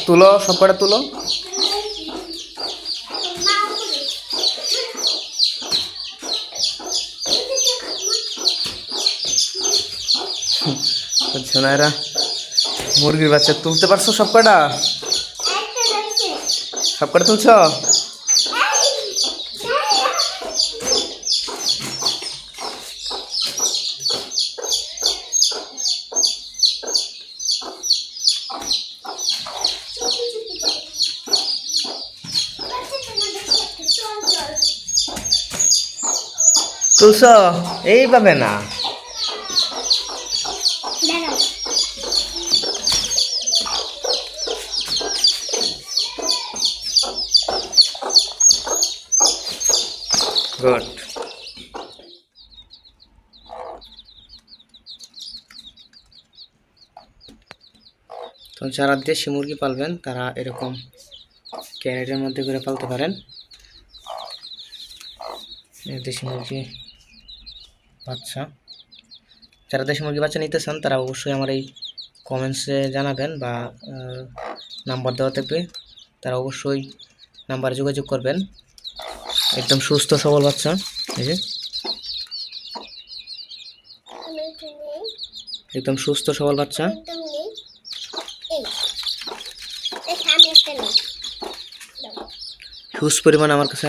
তুলো, সব কটা তুলো। সোনাইরা মুরগির বাচ্চা তুলতে পারছো সব কটা? সব কটা তুলছ? তুলছ? এইভাবে না, গুড। তো যারা দেশি মুরগি পালবেন তারা এরকম ক্যারেটের মধ্যে করে পালতে পারেন। দেশি মুরগি বাচ্চা, যারা দেশি মুরগি বাচ্চা নিতে চান তারা অবশ্যই আমার এই কমেন্টসে জানাবেন বা নাম্বার দেওয়া থাকবে, তারা অবশ্যই নাম্বারে যোগাযোগ করবেন। একদম সুস্থ সবল বাচ্চা, এই যে একদম সুস্থ সবল বাচ্চা। হিউজ পরিমাণ আমার কাছে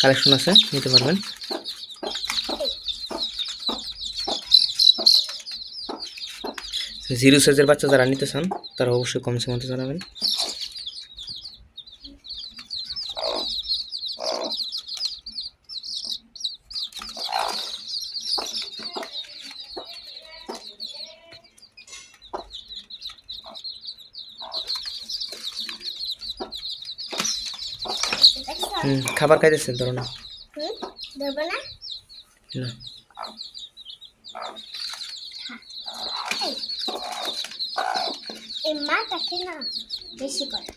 কালেকশন আছে, নিতে পারবেন। জিরো সাইজের বাচ্চা যারা নিতে চান তারা অবশ্যই কমেন্টের মধ্যে জানাবেন। খাবার খাইতেছে, ধরো না। না, এই মাটাকে না বেশি করে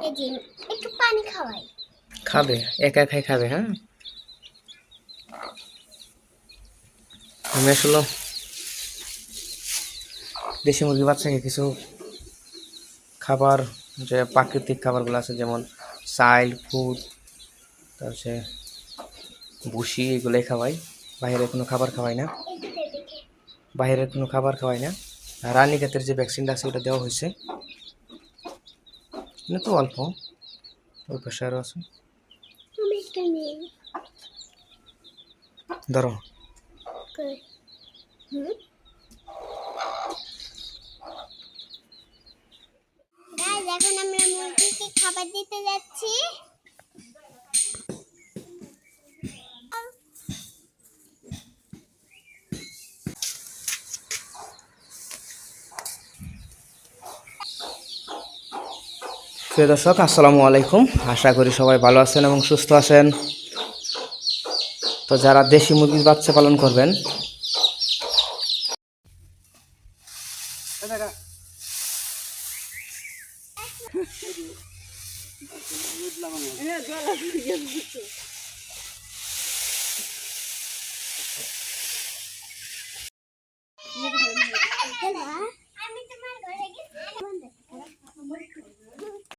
এই যে একটু পানি খাওয়াই, খাবে, একা একাই খাবে। হ্যাঁ, আমি আসলে দেশি মুরগি বাচ্চাকে কিছু খাবার, যে প্রাকৃতিক খাবারগুলো আছে যেমন চাইল ফুড, তারপরে ভুসি, এগুলোই খাওয়াই। বাইরের কোনো খাবার খাওয়াই না, বাইরের কোনো খাবার খাওয়াই না। রানীক্ষেতের যে ভ্যাকসিনটা আছে ওটা দেওয়া হয়েছে, না তো অল্প, ওই পাশে আরও আছে। ধরো, এখন আমরা মুরগিকে খাবার দিতে যাচ্ছি। প্রিয় দর্শক, আসসালামু আলাইকুম। আশা করি সবাই ভালো আছেন এবং সুস্থ আছেন। তো যারা দেশি মুরগির বাচ্চা পালন করবেন,